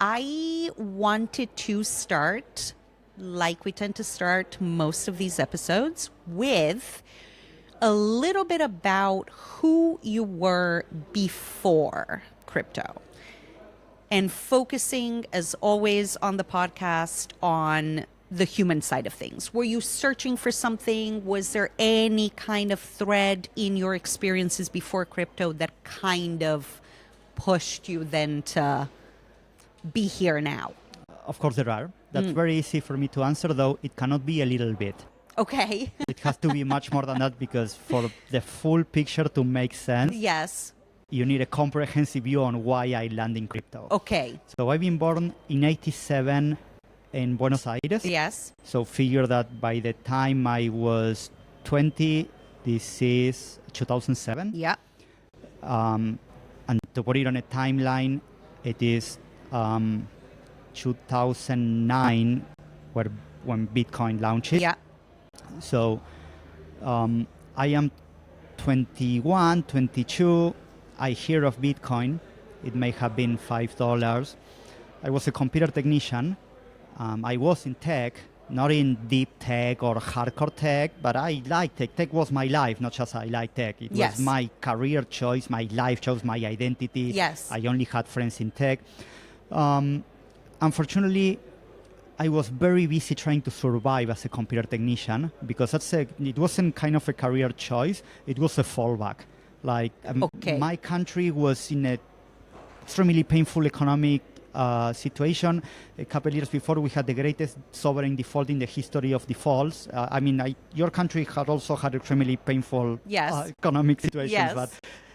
I wanted to start, like we tend to start most of these episodes, with a little bit about who you were before crypto. And focusing, as always on the podcast, on the human side of things. Were you searching for something? Was there any kind of thread in your experiences before crypto that kind of pushed you then to be here now? Of course there are. That's very easy for me to answer, though it cannot be a little bit. Okay. It has to be much more than that, because for the full picture to make sense, Yes. you need a comprehensive view on why I land in crypto. Okay. So I've been born in 87 in Buenos Aires. Yes. So figure that by the time I was 20, this is 2007. Yeah. And to put it on a timeline, it is 2009 when Bitcoin launched. Yeah. So I am 21, 22. I hear of Bitcoin. It may have been $5. I was a computer technician. I was in tech, not in deep tech or hardcore tech, but I liked tech. Tech was my life, not just I like tech. It Yes. was my career choice, my life choice, my identity. Yes. I only had friends in tech. Unfortunately, I was very busy trying to survive as a computer technician, because it wasn't kind of a career choice. It was a fallback. Like my country was in a extremely painful economic situation. A couple of years before, we had the greatest sovereign default in the history of defaults. Your country had also had extremely painful economic situations, Yes. but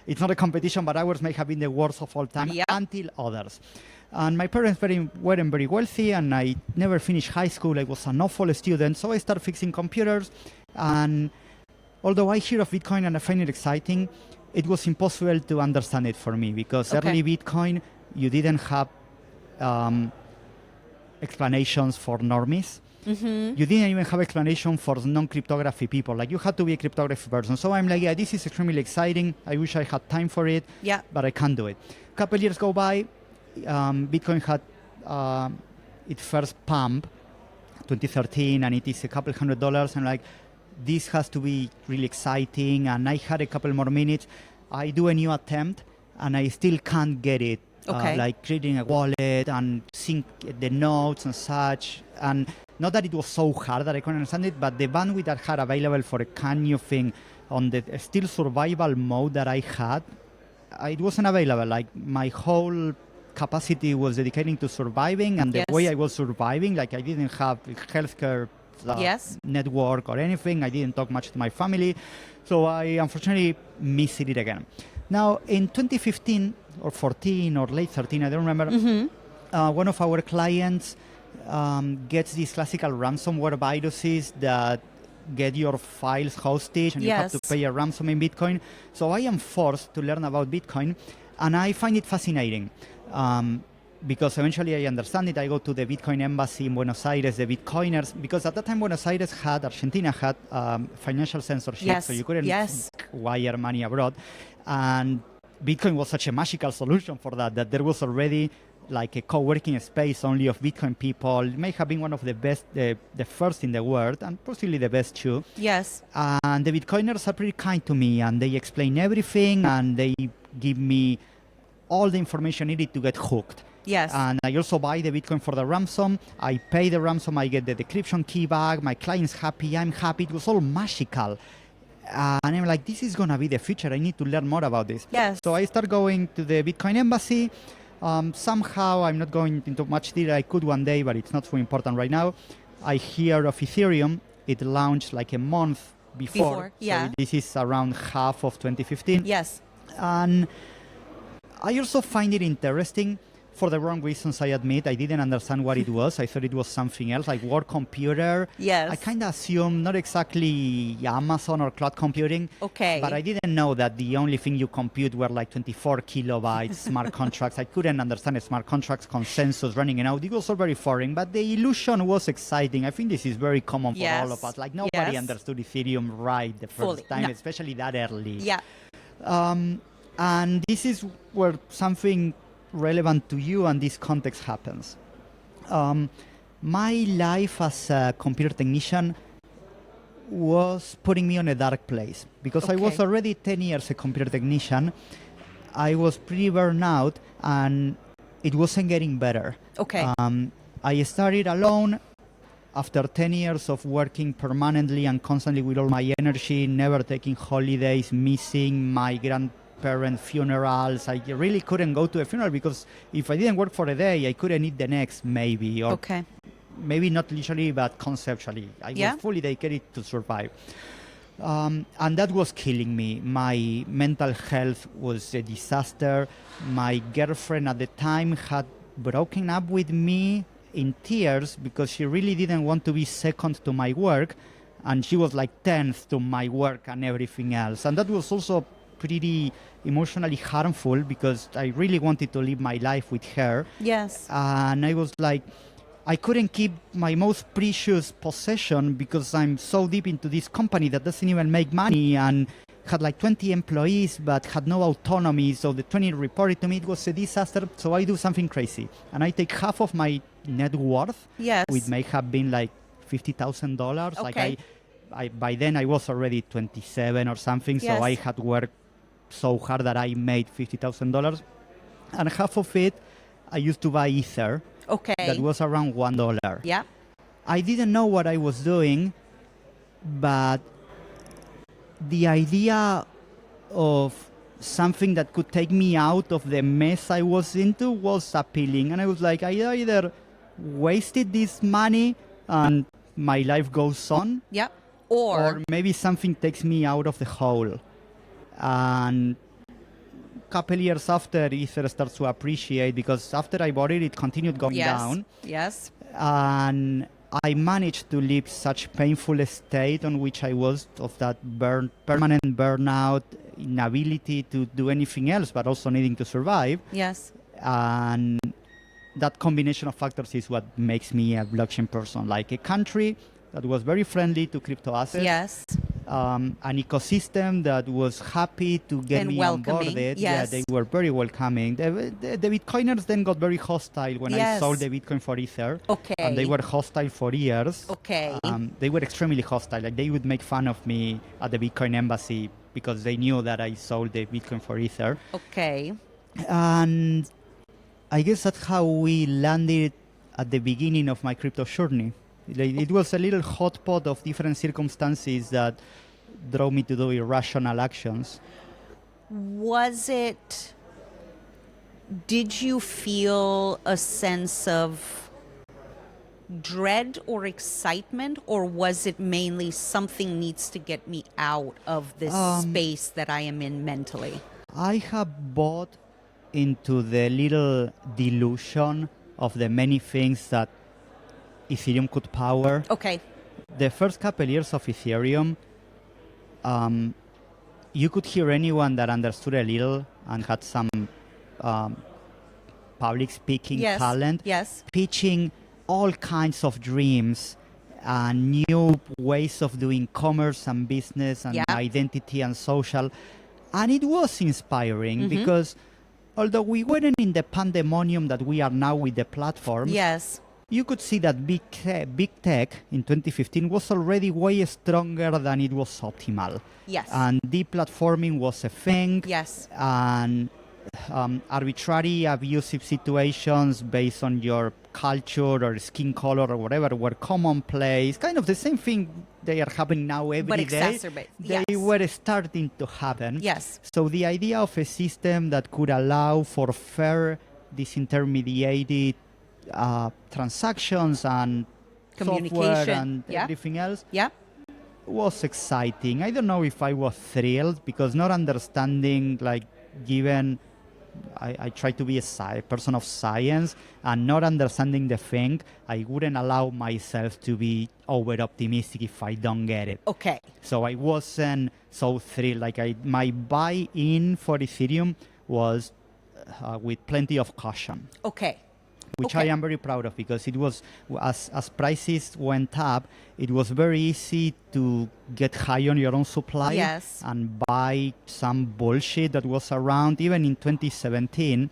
it's not a competition, but ours may have been the worst of all time until others. And my parents weren't very wealthy, and I never finished high school. I was an awful student, so I started fixing computers. And although I hear of Bitcoin and I find it exciting, it was impossible to understand it for me, because early Bitcoin, you didn't have explanations for normies. Mm-hmm. You didn't even have explanation for non-cryptography people. Like, you had to be a cryptography person. So I'm like, yeah, this is extremely exciting. I wish I had time for it, but I can't do it. A couple years go by. Bitcoin had its first pump, 2013, and it is a couple $100. And like, this has to be really exciting. And I had a couple more minutes. I do a new attempt, and I still can't get it. Like creating a wallet and sync the nodes and such. And not that it was so hard that I couldn't understand it, but the bandwidth I had available for a kind of thing on the still survival mode that I had, it wasn't available. Like, my whole capacity was dedicating to surviving, and the way I was surviving, like, I didn't have healthcare network or anything. I didn't talk much to my family. So I unfortunately missed it again. Now, in 2015 or 14 or late 13, I don't remember, one of our clients gets these classical ransomware viruses that get your files hostage, and you have to pay a ransom in Bitcoin. So I am forced to learn about Bitcoin, and I find it fascinating. Because eventually I understand it. I go to the Bitcoin embassy in Buenos Aires, the Bitcoiners, because at that time Argentina had financial censorship, so you couldn't wire money abroad. And Bitcoin was such a magical solution for that there was already like a co-working space only of Bitcoin people. It may have been one of the best, the first in the world, and possibly the best too. Yes. And the Bitcoiners are pretty kind to me, and they explain everything, and they give me all the information needed to get hooked. Yes. And I also buy the Bitcoin for the ransom. I pay the ransom. I get the decryption key back. My client's happy. I'm happy. It was all magical. And I'm like, this is going to be the future. I need to learn more about this. Yes. So I start going to the Bitcoin embassy. Somehow, I'm not going into much detail. I could one day, but it's not so important right now. I hear of Ethereum. It launched like a month before. So this is around half of 2015. Yes. And I also find it interesting. For the wrong reasons, I admit. I didn't understand what it was. I thought it was something else, like work computer. Yes. I kind of assumed not exactly Amazon or cloud computing. Okay. But I didn't know that the only thing you compute were like 24 kilobytes smart contracts. I couldn't understand a smart contracts consensus running and out. It was all very foreign, but the illusion was exciting. I think this is very common for all of us. Like, nobody understood Ethereum right the first time, especially that early. Yeah. And this is where something relevant to you and this context happens. My life as a computer technician was putting me on a dark place because I was already 10 years a computer technician. I was pretty burned out and it wasn't getting better. I started alone after 10 years of working permanently and constantly with all my energy, never taking holidays, missing my grandparents' funerals. I really couldn't go to a funeral because if I didn't work for a day, I couldn't eat the next maybe. Or maybe not literally, but conceptually. I was fully dedicated to survive. And that was killing me. My mental health was a disaster. My girlfriend at the time had broken up with me in tears because she really didn't want to be second to my work, and she was like 10th to my work and everything else. And that was also pretty emotionally harmful because I really wanted to live my life with her. And I was like, I couldn't keep my most precious possession because I'm so deep into this company that doesn't even make money and had like 20 employees but had no autonomy. So the 20 reported to me. It was a disaster. So I do something crazy. And I take half of my net worth, which may have been like $50,000. Like I by then I was already 27 or something. So I had worked so hard that I made $50,000. And half of it, I used to buy Ether. That was around $1. I didn't know what I was doing, but the idea of something that could take me out of the mess I was into was appealing. And I was like, I either wasted this money and my life goes on, or maybe something takes me out of the hole. And couple years after, Ether starts to appreciate because after I bought it, it continued going down. And I managed to leave such painful state on which I was of that permanent burnout, inability to do anything else, but also needing to survive. And that combination of factors is what makes me a blockchain person. Like a country that was very friendly to crypto assets. An ecosystem that was happy to get me onboarded. They were very welcoming. The Bitcoiners then got very hostile when I sold the Bitcoin for Ether. And they were hostile for years. They were extremely hostile. Like they would make fun of me at the Bitcoin embassy because they knew that I sold the Bitcoin for Ether. And I guess that's how we landed at the beginning of my crypto journey. It was a little hot pot of different circumstances that drove me to do irrational actions. Did you feel a sense of dread or excitement, or was it mainly something needs to get me out of this space that I am in mentally? I have bought into the little delusion of the many things that Ethereum could power. The first couple years of Ethereum, you could hear anyone that understood a little and had some public speaking talent pitching all kinds of dreams and new ways of doing commerce and business and identity and social. And it was inspiring because although we weren't in the pandemonium that we are now with the platforms, you could see that big tech in 2015 was already way stronger than it was optimal. And deplatforming was a thing. And arbitrary abusive situations based on your culture or skin color or whatever were commonplace. Kind of the same thing they are happening now every day. They were starting to happen. So the idea of a system that could allow for fair, disintermediated transactions and communication software and everything else was exciting. I don't know if I was thrilled because not understanding, like, given I try to be a person of science and not understanding the thing, I wouldn't allow myself to be over optimistic if I don't get it. So I wasn't so thrilled. Like my buy-in for Ethereum was with plenty of caution. Which I am very proud of because it was, as prices went up, it was very easy to get high on your own supply and buy some bullshit that was around even in 2017.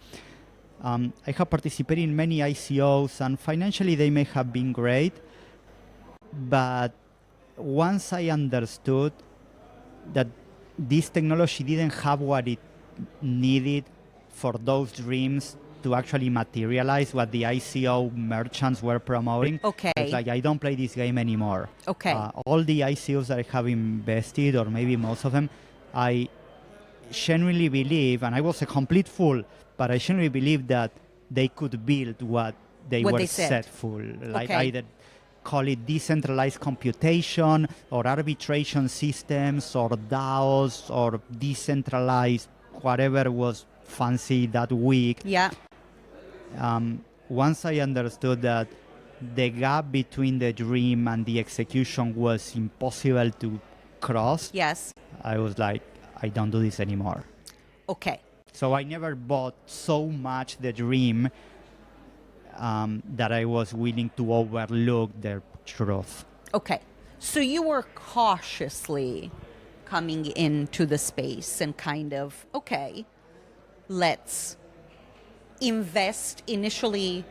I have participated in many ICOs, and financially they may have been great. But once I understood that this technology didn't have what it needed for those dreams to actually materialize what the ICO merchants were promoting. Okay. It's like, I don't play this game anymore. Okay. All the ICOs that I have invested, or maybe most of them, I genuinely believe, and I was a complete fool, but I genuinely believe that they could build what they were set for. Like either call it decentralized computation or arbitration systems or DAOs or decentralized whatever was fancy that week. Yeah. Once I understood that the gap between the dream and the execution was impossible to cross, yes, I was like, I don't do this anymore. Okay. So I never bought so much the dream that I was willing to overlook the truth. Okay. So you were cautiously coming into the space and kind of, okay, let's invest initially,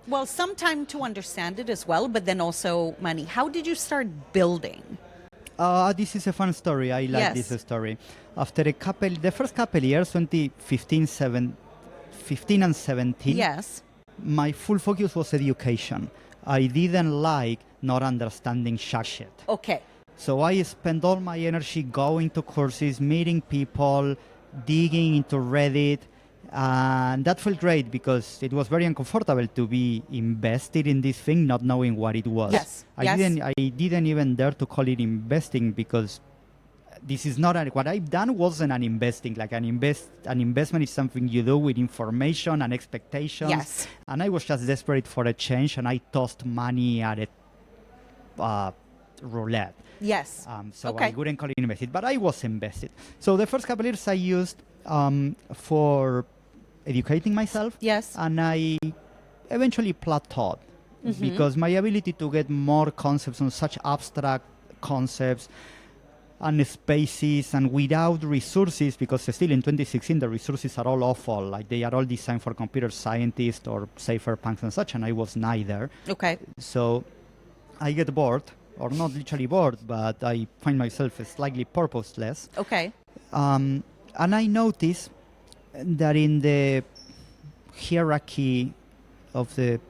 well, some time to understand it as well, but then also money. How did you start building? This is a fun story. I like this story. After the first couple years, 2015, 15 and 17, yes, my full focus was education. I didn't like not understanding shit. Okay. So I spent all my energy going to courses, meeting people, digging into Reddit, and that felt great because it was very uncomfortable to be invested in this thing, not knowing what it was. Yes. I didn't even dare to call it investing because this is not what I've done wasn't an investing. Like an investment is something you do with information and expectations. Yes. And I was just desperate for a change, and I tossed money at a roulette. Yes. So I wouldn't call it invested, but I was invested. So the first couple of years I used for educating myself. Yes. And I eventually plateaued because my ability to get more concepts on such abstract concepts and spaces and without resources, because still in 2016 the resources are all awful, like they are all designed for computer scientists or cypherpunks and such, and I was neither. Okay. So I get bored, or not literally bored, but I find myself slightly purposeless. Okay. And I noticed that in the hierarchy of the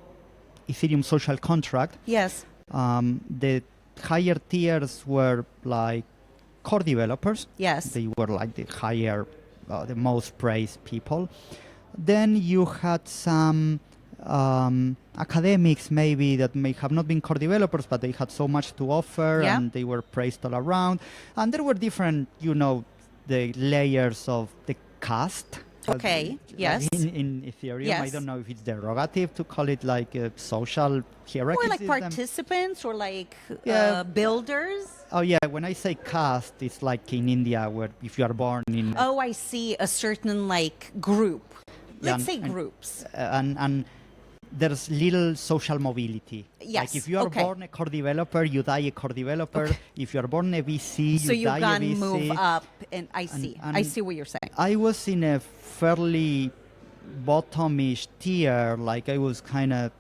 Ethereum social contract, yes, the higher tiers were like core developers. Yes. They were like the higher, the most praised people. Then you had some academics maybe that may have not been core developers, but they had so much to offer and they were praised all around. And there were different, the layers of the caste. Okay, yes. In Ethereum, yes. I don't know if it's derogative to call it like a social hierarchy. Or like system. Participants or like builders. Oh, yeah. When I say caste, it's like in India where if you are born in... Oh, I see. A certain like group. Let's say groups. And there's little social mobility. Yes. Like if you are born a core developer, you die a core developer. Okay. If you are born a VC, so you die a VC. So you can move up, and I see. I see what you're saying. I was in a fairly bottomish tier, like I was kind of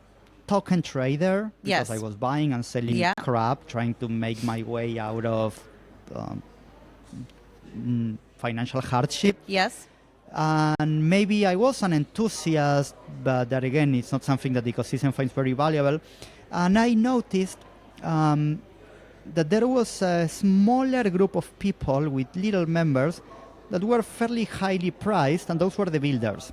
token trader because I was buying and selling crap, trying to make my way out of financial hardship. Yes. And maybe I was an enthusiast, but that again, it's not something that the ecosystem finds very valuable. And I noticed that there was a smaller group of people with little members that were fairly highly priced, and those were the builders.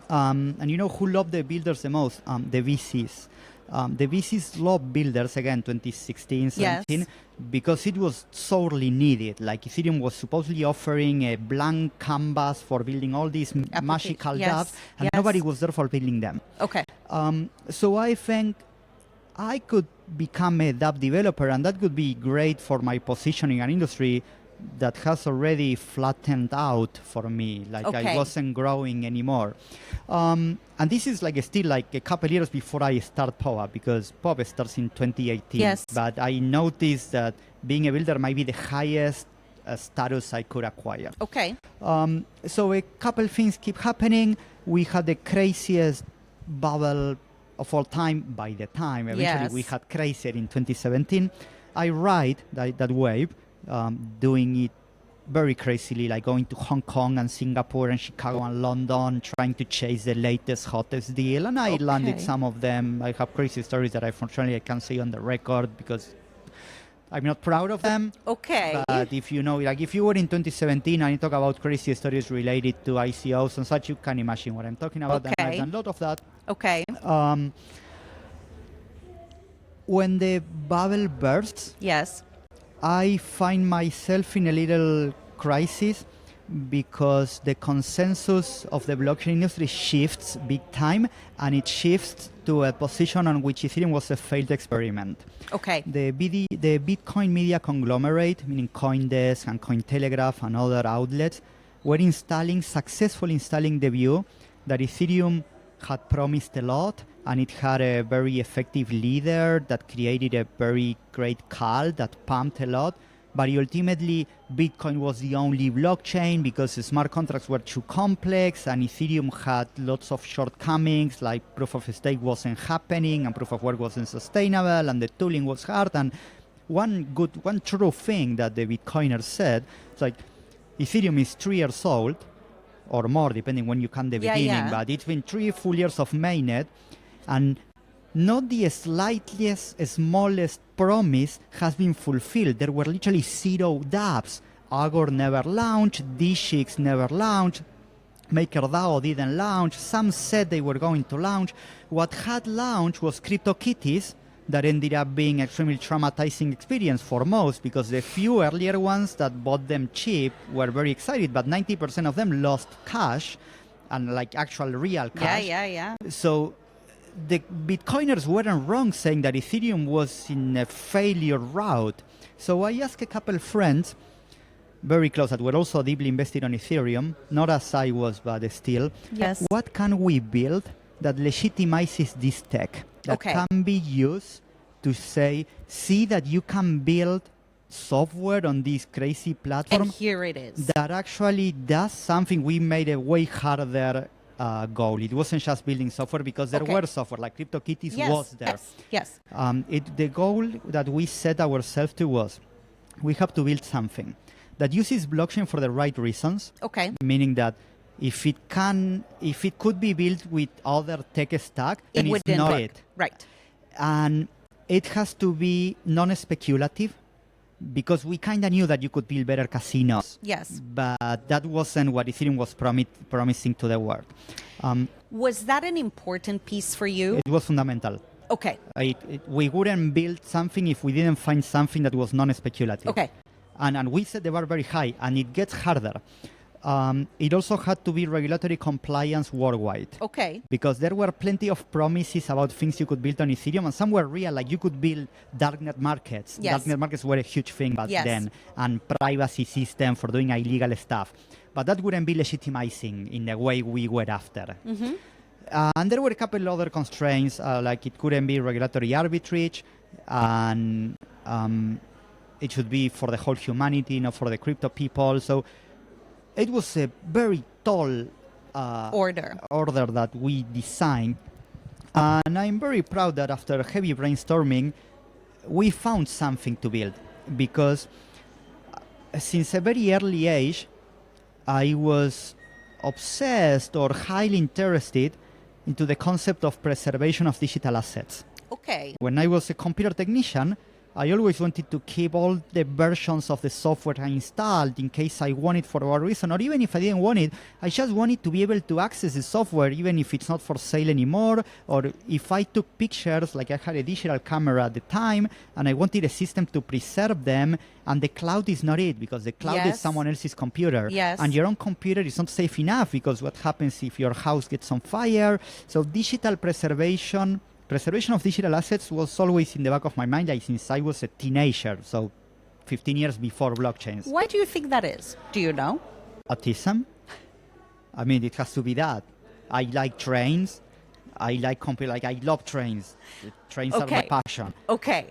And who loved the builders the most? The VCs. The VCs loved builders, again, 2016, 17, because it was sorely needed. Like Ethereum was supposedly offering a blank canvas for building all these magical dApps, and nobody was there for building them. Okay. So I think I could become a dApp developer, and that could be great for my position in an industry that has already flattened out for me. Like I wasn't growing anymore. And this is still like a couple years before I start POAP, because POAP starts in 2018. Yes. But I noticed that being a builder might be the highest status I could acquire. Okay. So a couple things keep happening. we had the craziest bubble of all time by the time. Eventually, we had crazier in 2017. I ride that wave, doing it very crazily, like going to Hong Kong and Singapore and Chicago and London, trying to chase the latest, hottest deal. And I landed some of them. I have crazy stories that unfortunately I can't say on the record because I'm not proud of them. Okay. But if you know, like if you were in 2017 and you talk about crazy stories related to ICOs and such, you can imagine what I'm talking about. Okay. And I've done a lot of that. Okay. When the bubble bursts, yes, I find myself in a little crisis because the consensus of the blockchain industry shifts big time, and it shifts to a position on which Ethereum was a failed experiment. Okay. The Bitcoin media conglomerate, meaning CoinDesk and Cointelegraph and other outlets, were successfully installing the view that Ethereum had promised a lot, and it had a very effective leader that created a very great cult that pumped a lot. But ultimately, Bitcoin was the only blockchain because the smart contracts were too complex, and Ethereum had lots of shortcomings, like proof of stake wasn't happening, and proof of work wasn't sustainable, and the tooling was hard. And one true thing that the Bitcoiners said, it's like, Ethereum is 3 years old, or more, depending when you count the beginning, but it's been 3 full years of mainnet, and not the slightest, smallest promise has been fulfilled. There were literally 0 dApps. Agor never launched, DShix never launched, MakerDAO didn't launch, some said they were going to launch. What had launched was CryptoKitties, that ended up being extremely traumatizing experience for most, because the few earlier ones that bought them cheap were very excited, but 90% of them lost cash, and like actual real cash. Yeah. So the Bitcoiners weren't wrong saying that Ethereum was in a failure route. So I asked a couple friends very close that were also deeply invested on Ethereum, not as I was, but still. Yes. What can we build that legitimizes this tech? That can be used to say, see that you can build software on this crazy platform. And here it is. That actually does something. We made a way harder goal. It wasn't just building software, because there were software, like CryptoKitties was there. Yes. The goal that we set ourselves to was, we have to build something that uses blockchain for the right reasons. Okay. Meaning that if it could be built with other tech stack, then it's not work. It. Right. And it has to be non-speculative, because we kind of knew that you could build better casinos. Yes. But that wasn't what Ethereum was promising to the world. Was that an important piece for you? It was fundamental. Okay. We wouldn't build something if we didn't find something that was non-speculative. Okay. And we set the bar very high, and it gets harder. It also had to be regulatory compliance worldwide. Okay. Because there were plenty of promises about things you could build on Ethereum, and some were real, like you could build darknet markets. Yes. Darknet markets were a huge thing back then, and privacy system for doing illegal stuff. But that wouldn't be legitimizing in the way we were after. Mm-hmm. And there were a couple other constraints, like it couldn't be regulatory arbitrage, and it should be for the whole humanity, not for the crypto people. So it was a very tall order that we designed. And I'm very proud that after heavy brainstorming, we found something to build. Because since a very early age, I was obsessed or highly interested into the concept of preservation of digital assets. Okay. When I was a computer technician, I always wanted to keep all the versions of the software I installed in case I want it for a reason, or even if I didn't want it, I just wanted to be able to access the software even if it's not for sale anymore, or if I took pictures, like I had a digital camera at the time, and I wanted a system to preserve them, and the cloud is not it, because the cloud is someone else's computer. Yes. And your own computer is not safe enough, because what happens if your house gets on fire? So digital preservation of digital assets was always in the back of my mind, like since I was a teenager, so 15 years before blockchains. Why do you think that is? Do you know? Autism? I mean, it has to be that. I like trains. I love trains. Trains are my passion. Okay.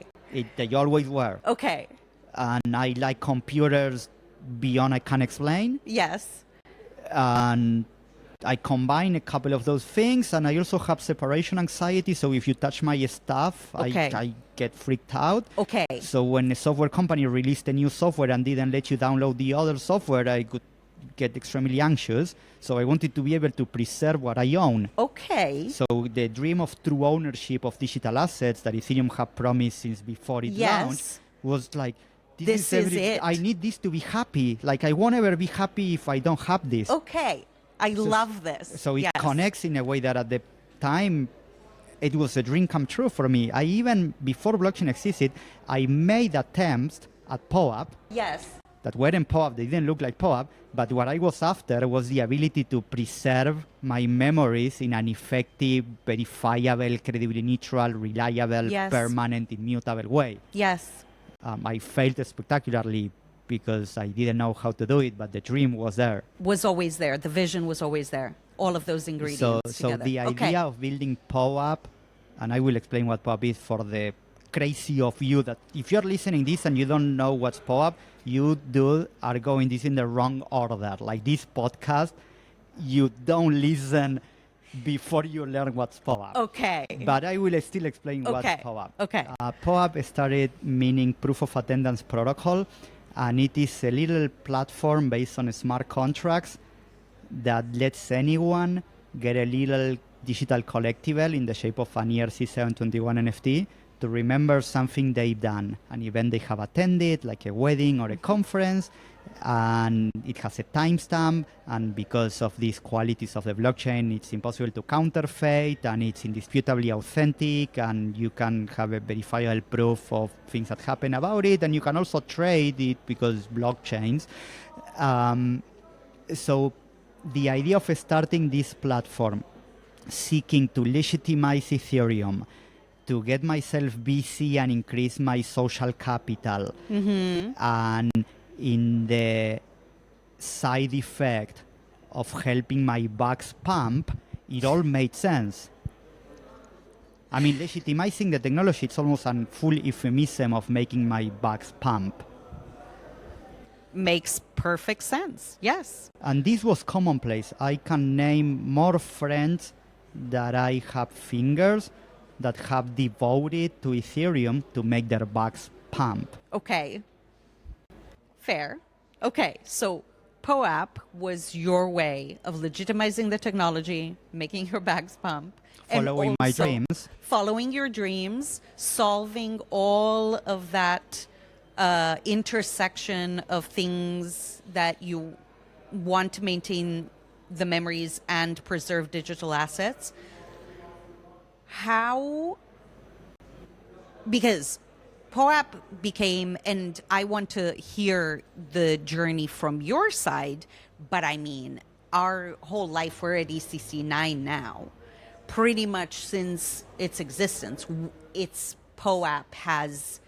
They always were. Okay. And I like computers beyond I can explain. Yes. And I combine a couple of those things, and I also have separation anxiety. So if you touch my stuff, I get freaked out. Okay. So when a software company released a new software and didn't let you download the other software, I could get extremely anxious. So I wanted to be able to preserve what I own. Okay. So the dream of true ownership of digital assets that Ethereum had promised since before it launched was like, this is it. I need this to be happy. Like, I won't ever be happy if I don't have this. Okay. I love this. So it connects in a way that at the time, it was a dream come true for me. I even, before blockchain existed, I made attempts at POAP. Yes. That weren't POAP, they didn't look like POAP, but what I was after was the ability to preserve my memories in an effective, verifiable, credibly neutral, reliable, permanent, immutable way. Yes. I failed spectacularly because I didn't know how to do it, but the dream was there. Was always there. The vision was always there. All of those ingredients So the idea of building POAP, and I will explain what POAP is for the crazy of you, that if you're listening this and you don't know what's POAP, you are going this in the wrong order. Like this podcast, you don't listen before you learn what's POAP. Okay. But I will still explain what's POAP. Okay. POAP started meaning Proof of Attendance Protocol, and it is a little platform based on smart contracts that lets anyone get a little digital collectible in the shape of an ERC-721 NFT to remember something they've done, an event they have attended, like a wedding or a conference, and it has a timestamp, and because of these qualities of the blockchain, it's impossible to counterfeit, and it's indisputably authentic, and you can have a verifiable proof of things that happen about it, and you can also trade it because blockchains. So the idea of starting this platform, seeking to legitimize Ethereum, to get myself busy and increase my social capital, and in the side effect of helping my bucks pump, it all made sense. I mean, legitimizing the technology, it's almost a full euphemism of making my bucks pump. Makes perfect sense, yes. And this was commonplace. I can name more friends that I have fingers that have devoted to Ethereum to make their bucks pump. Okay. Fair. Okay, so POAP was your way of legitimizing the technology, making your bags pump. Following my dreams. Following your dreams, solving all of that intersection of things that you want to maintain the memories and preserve digital assets. How, because POAP became, and I want to hear the journey from your side, but I mean, our whole life, we're at ECC 9 now. Pretty much since its existence, its POAP has,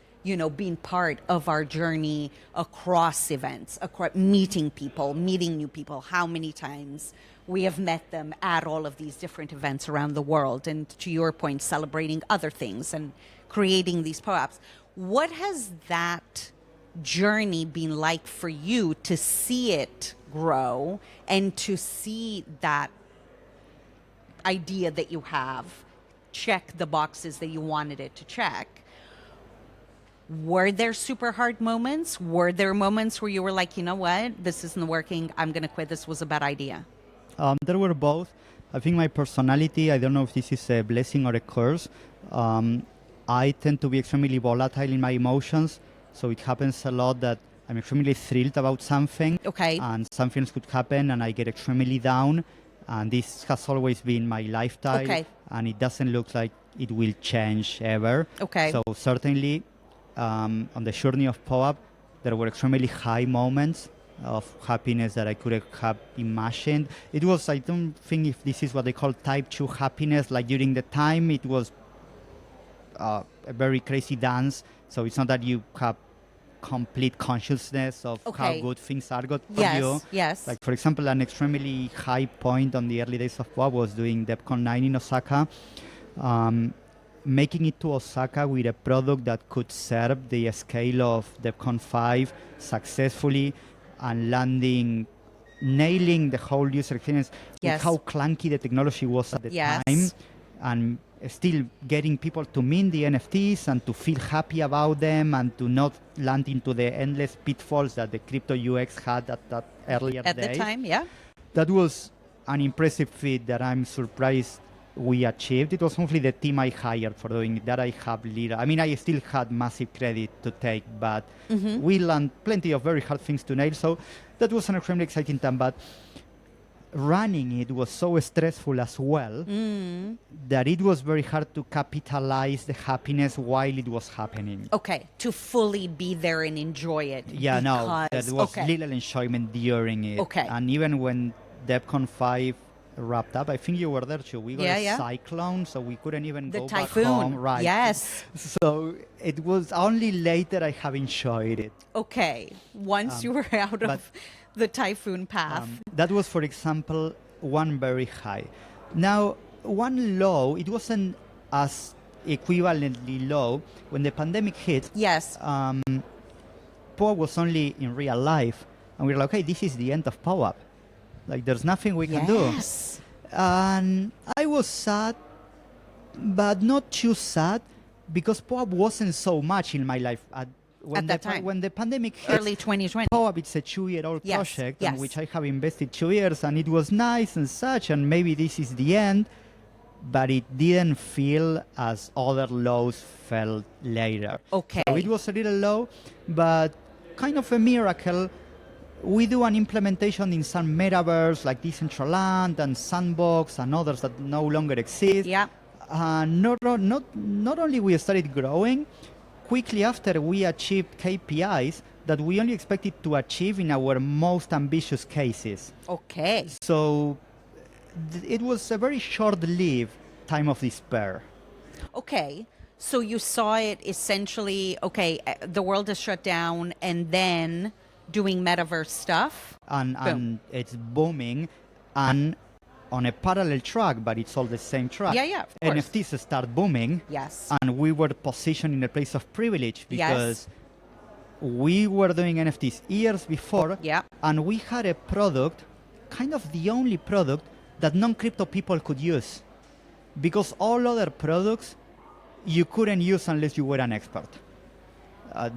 been part of our journey across events, meeting people, meeting new people, how many times we have met them at all of these different events around the world, and to your point, celebrating other things and creating these POAPs. What has that journey been like for you to see it grow and to see that idea that you have check the boxes that you wanted it to check? Were there super hard moments? Were there moments where you were like, you know what, this isn't working, I'm going to quit, this was a bad idea? There were both. I think my personality, I don't know if this is a blessing or a curse. I tend to be extremely volatile in my emotions. So it happens a lot that I'm extremely thrilled about something. Okay. And something could happen and I get extremely down. And this has always been my lifestyle. Okay. And it doesn't look like it will change ever. Okay. So certainly on the journey of POAP, there were extremely high moments of happiness that I could have imagined. It was, I don't think if this is what they call type 2 happiness, like during the time it was a very crazy dance. So it's not that you have complete consciousness of how good things are good for you. Yes. Like, for example, an extremely high point on the early days of POAP was doing Devcon 9 in Osaka. Making it to Osaka with a product that could serve the scale of Devcon 5 successfully, and landing nailing the whole user experience Yes. with how clunky the technology was at the Yes. time, and still getting people to mint the NFTs and to feel happy about them and to not land into the endless pitfalls that the crypto UX had at that earlier At days. the time, yeah. That was an impressive feat that I'm surprised we achieved. It was only the team I hired for doing it that I have little. I mean, I still had massive credit to take, but we learned plenty of very hard things to nail. So that was an extremely exciting time. But running it was so stressful as well that it was very hard to capitalize the happiness while it was happening. Okay, to fully be there and enjoy it. Yeah, no, there was little enjoyment during it. Okay. And even when Devcon 5 wrapped up, I think you were there too. We got a cyclone, so we couldn't even go typhoon. back home. Right. Yes. So it was only later I have enjoyed it. Okay. Once you were out of the typhoon path. That was, for example, one very high. Now, one low, it wasn't as equivalently low. When the pandemic hit, yes. POAP was only in real life. And we were like, okay, this is the end of POAP. Like, there's nothing we can do. And I was sad, but not too sad, because POAP wasn't so much in my life at that time. When the pandemic hit, early 2020. POAP, it's a 2-year-old project in which I have invested 2 years, and it was nice and such, and maybe this is the end, but it didn't feel as other lows felt later. Okay. So it was a little low, but kind of a miracle. We do an implementation in some metaverse like Decentraland and Sandbox and others that no longer exist. Yeah. Not only we started growing, quickly after we achieved KPIs that we only expected to achieve in our most ambitious cases. Okay. So it was a very short-lived time of despair. Okay. So you saw it essentially, the world is shut down, and then doing metaverse stuff. And it's booming, and on a parallel track, but it's all the same track. Yeah, of course. NFTs start booming. Yes. And we were positioned in a place of privilege because we were doing NFTs years before. Yeah. And we had a product, kind of the only product that non-crypto people could use. Because all other products you couldn't use unless you were an expert.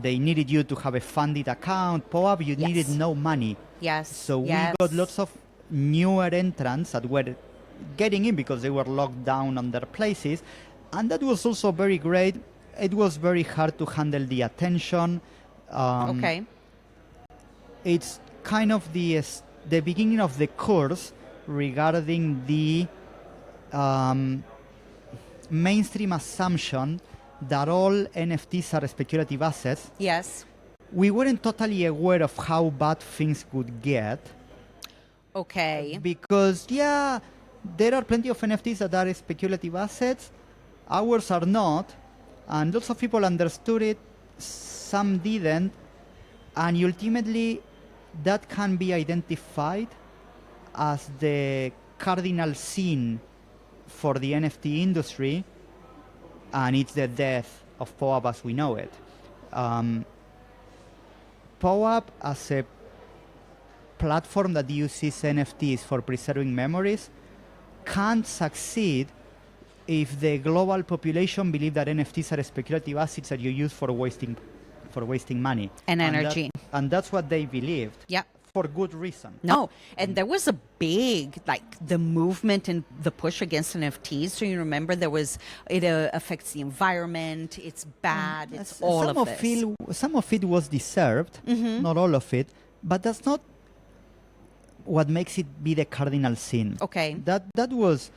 They needed you to have a funded account. POAP, you needed no money. Yes. So we got lots of newer entrants that were getting in because they were locked down on their places. And that was also very great. It was very hard to handle the attention. It's kind of the beginning of the course regarding the mainstream assumption that all NFTs are speculative assets. Yes. We weren't totally aware of how bad things could get. Okay. Because, there are plenty of NFTs that are speculative assets. Ours are not. And lots of people understood it. Some didn't. And ultimately, that can be identified as the cardinal sin for the NFT industry. And it's the death of POAP as we know it. POAP as a platform that uses NFTs for preserving memories can't succeed if the global population believe that NFTs are speculative assets that you use for wasting money. And energy. And that's what they believed. Yeah. For good reason. No, and there was a big, the movement and the push against NFTs. So you remember it affects the environment, it's bad, it's all of this. Some of it was deserved, not all of it, but that's not what makes it be the cardinal sin. Okay. That was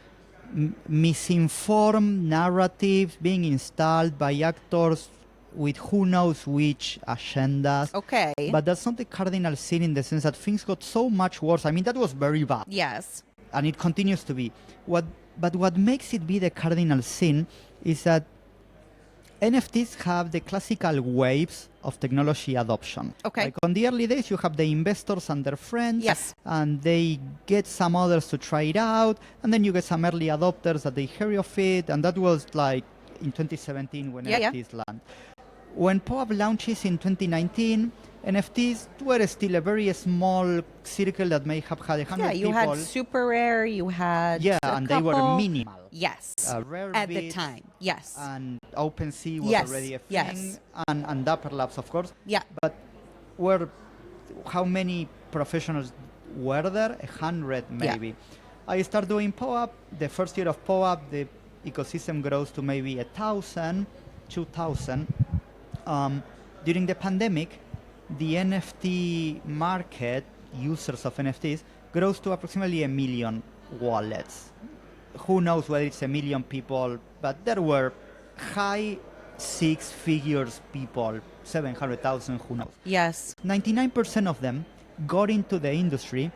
misinformed narratives being installed by actors with who knows which agendas. Okay. But that's not the cardinal sin in the sense that things got so much worse. I mean, that was very bad. Yes. And it continues to be. But what makes it be the cardinal sin is that NFTs have the classical waves of technology adoption. Okay. Like on the early days, you have the investors and their friends. Yes. And they get some others to try it out. And then you get some early adopters that they hear of it. And that was like in 2017 when NFTs land. when POAP launches in 2019, NFTs were still a very small circle that may have had 100 people. Yeah, you had super rare, you had and couple. they were minimal. Yes, rare at bits, the time, yes. And OpenSea was already a thing, and Dapper Labs, of course. Yeah. But how many professionals were there? 100 maybe. Yeah. I start doing POAP. The first year of POAP, the ecosystem grows to maybe 1,000, 2,000. During the pandemic, the NFT market, users of NFTs, grows to approximately 1 million wallets. Who knows whether it's 1 million people, but there were high six figures people, 700,000, who knows. Yes. 99% of them got into the industry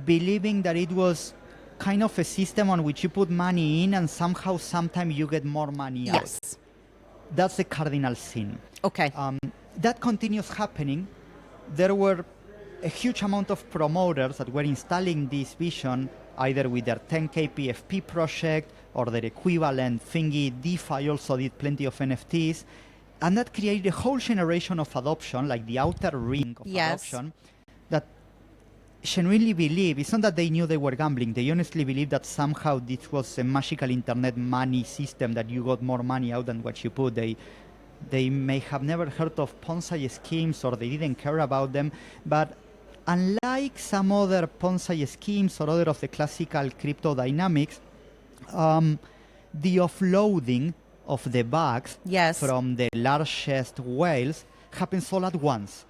believing that it was kind of a system on which you put money in and somehow sometime you get more money out. Yes. That's the cardinal sin. Okay. That continues happening. There were a huge amount of promoters that were installing this vision either with their 10K PFP project or their equivalent thingy. DeFi also did plenty of NFTs. And that created a whole generation of adoption, like the outer ring of adoption, that genuinely believe, it's not that they knew they were gambling, they honestly believe that somehow this was a magical internet money system that you got more money out than what you put. They may have never heard of Ponzi schemes or they didn't care about them, but unlike some other Ponzi schemes or other of the classical crypto dynamics, the offloading of the bugs from the largest whales happens all at once.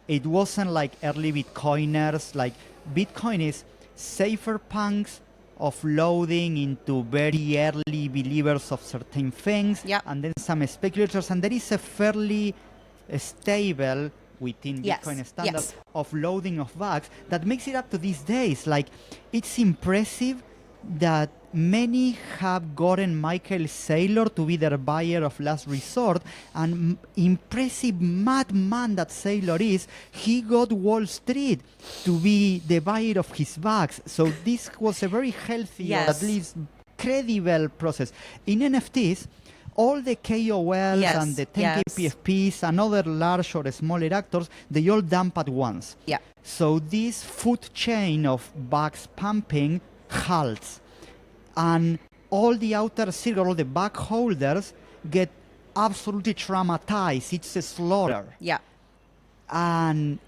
It wasn't like early Bitcoiners, like Bitcoin is cypherpunks offloading into very early believers of certain things, and then some speculators, and there is a fairly stable within Bitcoin standards offloading of bugs that makes it up to these days. Like, it's impressive that many have gotten Michael Saylor to be their buyer of last resort, and impressive madman that Saylor is, he got Wall Street to be the buyer of his bugs. So this was a very healthy, or at least credible process. In NFTs, all the KOLs and the 10K PFPs and other large or smaller actors, they all dump at once. Yeah. So this food chain of bugs pumping halts. And all the outer circle, all the bug holders get absolutely traumatized. It's a slaughter. Yeah. And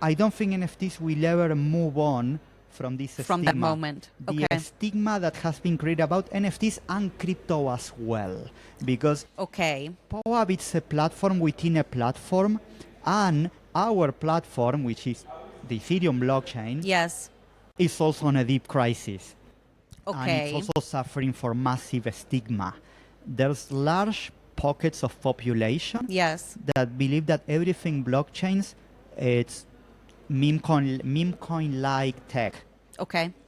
I don't think NFTs will ever move on from this stigma. From that moment. The stigma that has been created about NFTs and crypto as well. Because POAP is a platform within a platform, and our platform, which is the Ethereum blockchain, is also on a deep crisis. And it's also suffering from massive stigma. There's large pockets of population that believe that everything blockchains, it's meme coin-like tech.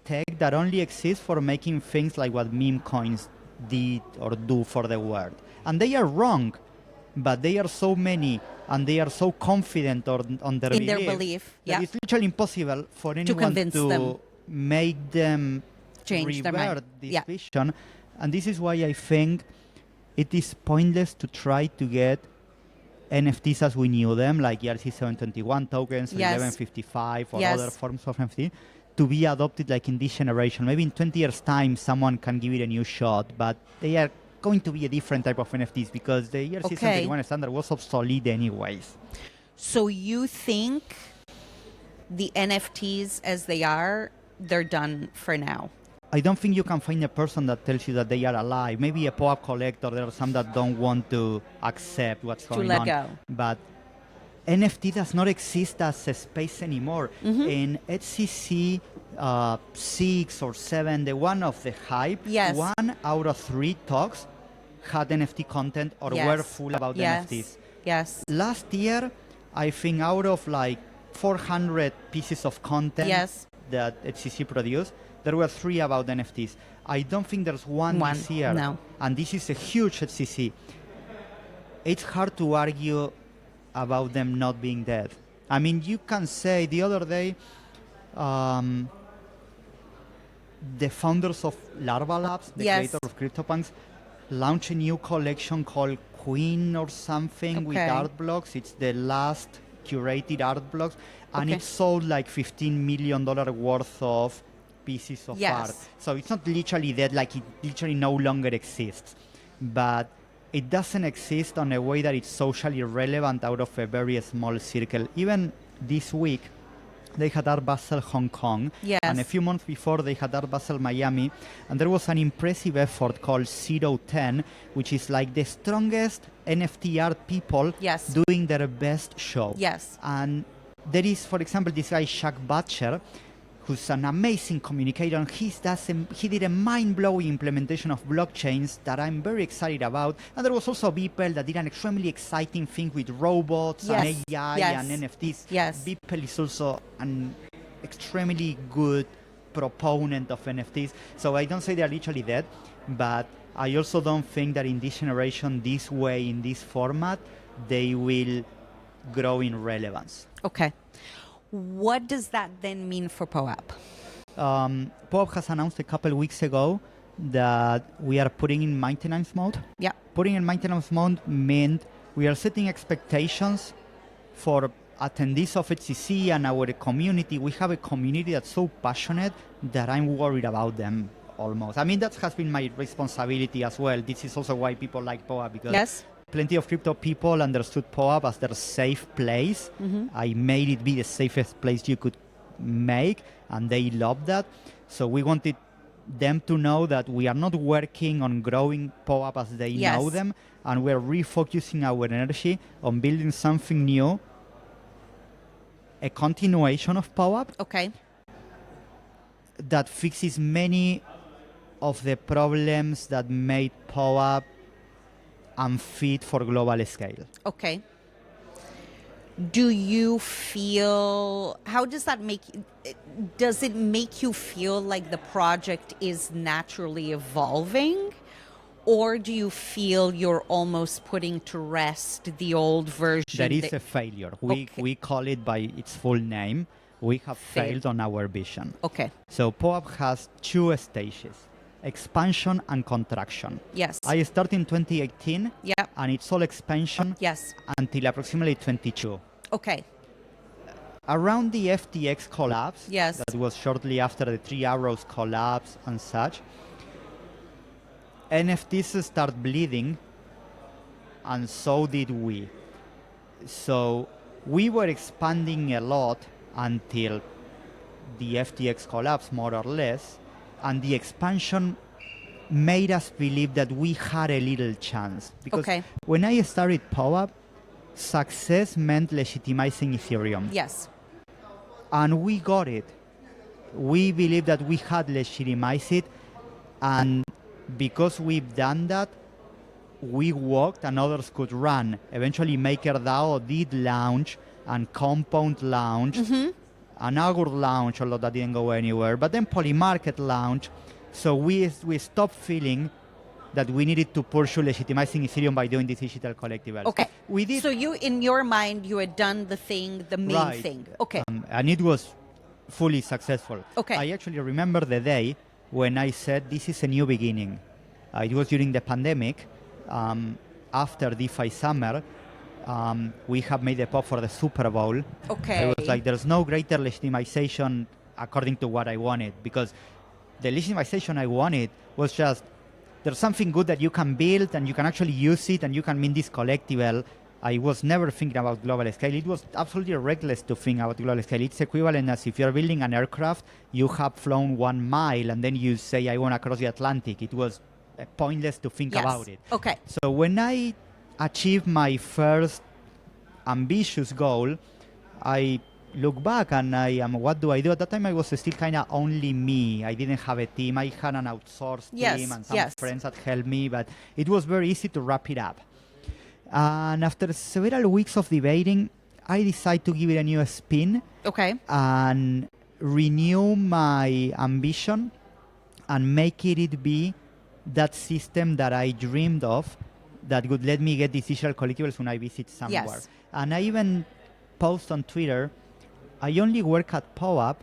Tech that only exists for making things like what meme coins did or do for the world. And they are wrong, but they are so many and they are so confident on their belief that it's literally impossible for anyone to make them change their mind. This vision. And this is why I think it is pointless to try to get NFTs as we knew them, like ERC-721 tokens or 1155 or other forms of NFT, to be adopted like in this generation. Maybe in 20 years' time, someone can give it a new shot, but they are going to be a different type of NFTs because the ERC-721 standard was obsolete anyways. So you think the NFTs as they are, they're done for now? I don't think you can find a person that tells you that they are alive. Maybe a POAP collector. There are some that don't want to accept what's going on. To let go. But NFT does not exist as a space anymore. In HCC 6 or 7, the one of the hype, 1 out of 3 talks had NFT content or were full about NFTs. Last year, I think out of like 400 pieces of content that HCC produced, there were 3 about NFTs. I don't think there's one this year. No. And this is a huge HCC. It's hard to argue about them not being dead. I mean, you can say the other day, the founders of Larva Labs, the creator of CryptoPunks, launched a new collection called queen or something with art blocks. It's the last curated art blocks, and it sold like $15 million worth of pieces of art. So it's not literally dead, like it literally no longer exists, but it doesn't exist on a way that it's socially relevant out of a very small circle. Even this week, they had Art Basel Hong Kong, and a few months before they had Art Basel Miami, and there was an impressive effort called 010, which is like the strongest NFT art people doing their best show. And there is, for example, this guy Shaq Butcher, who's an amazing communicator, and he did a mind-blowing implementation of blockchains that I'm very excited about. And there was also Beeple that did an extremely exciting thing with robots and AI and NFTs. Beeple is also an extremely good proponent of NFTs. So I don't say they're literally dead, but I also don't think that in this generation, this way, in this format, they will grow in relevance. Okay. What does that then mean for POAP? POAP has announced a couple weeks ago that we are putting in maintenance mode. Putting in maintenance mode meant we are setting expectations for attendees of HCC and our community. We have a community that's so passionate that I'm worried about them almost. I mean, that has been my responsibility as well. This is also why people like POAP, because plenty of crypto people understood POAP as their safe place. I made it be the safest place you could make, and they loved that. So we wanted them to know that we are not working on growing POAP as they know them, and we're refocusing our energy on building something new, a continuation of POAP that fixes many of the problems that made POAP unfit for global scale. Okay. Do you feel, how does that make, does it make you feel like the project is naturally evolving? Or do you feel you're almost putting to rest the old version? That is a failure. We call it by its full name. We have failed on our vision. So POAP has two stages: expansion and contraction. I started in 2018, and it's all expansion until approximately 22. Around the FTX collapse, that was shortly after the Three Arrows collapse and such, NFTs start bleeding, and so did we. So we were expanding a lot until the FTX collapse, more or less, and the expansion made us believe that we had a little chance. Because when I started POAP, success meant legitimizing Ethereum. And we got it. We believed that we had legitimized it, and because we've done that, we walked and others could run. Eventually MakerDAO did launch, and Compound launched, and Augur launched, although that didn't go anywhere. But then Polymarket launched. So we stopped feeling that we needed to pursue legitimizing Ethereum by doing these digital collectibles. We did. So you, in your mind, you had done the thing, the main thing. And it was fully successful. I actually remember the day when I said, this is a new beginning. It was during the pandemic, after DeFi Summer. We have made a POAP for the Super Bowl. It was like, there's no greater legitimization according to what I wanted, because the legitimization I wanted was just, there's something good that you can build and you can actually use it and you can mint this collectible. I was never thinking about global scale. It was absolutely reckless to think about global scale. It's equivalent as if you're building an aircraft, you have flown 1 mile and then you say, I want to cross the Atlantic. It was pointless to think about it. So when I achieved my first ambitious goal, I look back and what do I do? At that time, I was still kind of only me. I didn't have a team. I had an outsourced team and some friends that helped me, but it was very easy to wrap it up. And after several weeks of debating, I decided to give it a new spin and renew my ambition and make it be that system that I dreamed of that would let me get these digital collectibles when I visit somewhere. And I even post on Twitter, I only work at POAP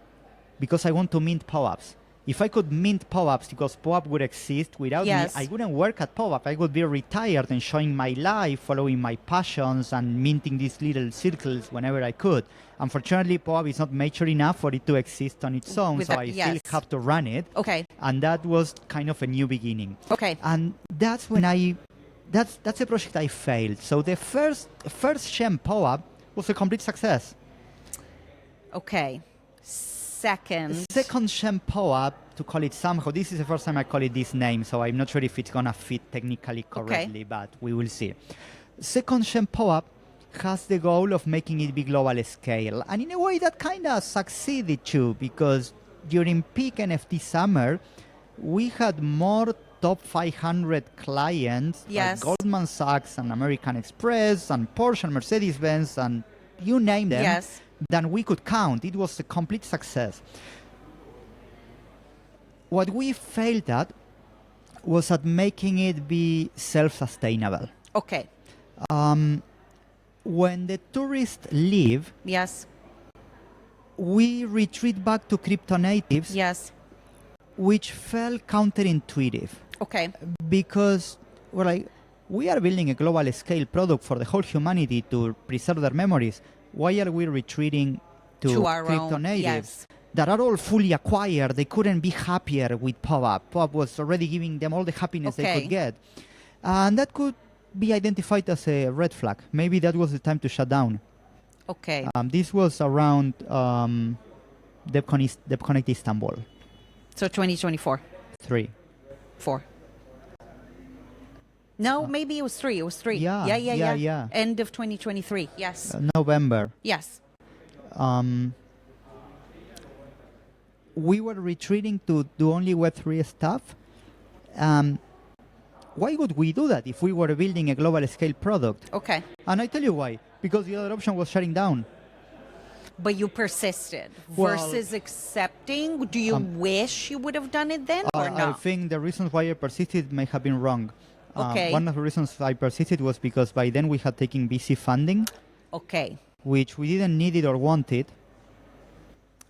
because I want to mint POAPs. if I could mint POAPs, because POAP would exist without me, I wouldn't work at POAP. I would be retired, enjoying my life, following my passions, and minting these little circles whenever I could. Unfortunately, POAP is not mature enough for it to exist on its own, so I still have to run it. Okay. And that was kind of a new beginning. Okay. And that's when that's a project I failed. So the first Shem POAP was a complete success. Okay. Second Shem POAP, to call it somehow, this is the first time I call it this name, so I'm not sure if it's going to fit technically correctly, but we will see. Second Shem POAP has the goal of making it be global scale. And in a way that kind of succeeded too, because during peak NFT summer, we had more top 500 clients like Goldman Sachs and American Express and Porsche and Mercedes-Benz and you name them, than we could count. It was a complete success. What we failed at was at making it be self-sustainable. Okay. When the tourists leave, we retreat back to crypto natives, which felt counterintuitive. Okay. Because we are building a global scale product for the whole humanity to preserve their memories. Why are we retreating to our crypto own natives that are all fully acquired? They couldn't be happier with POAP. POAP was already giving them all the happiness they could get. And that could be identified as a red flag. Maybe that was the time to shut down. Okay. This was around Devcon Istanbul. So 2024. 4. No, maybe it was 3. It was 3. Yeah. End of 2023. Yes. November. Yes. We were retreating to do only Web3 stuff. Why would we do that if we were building a global scale product? Okay. And I tell you why. Because the other option was shutting down. But you persisted versus accepting. Do you wish you would have done it then or not? I think the reasons why I persisted may have been wrong. Okay. One of the reasons I persisted was because by then we had taken VC funding. Okay. Which we didn't need it or want it.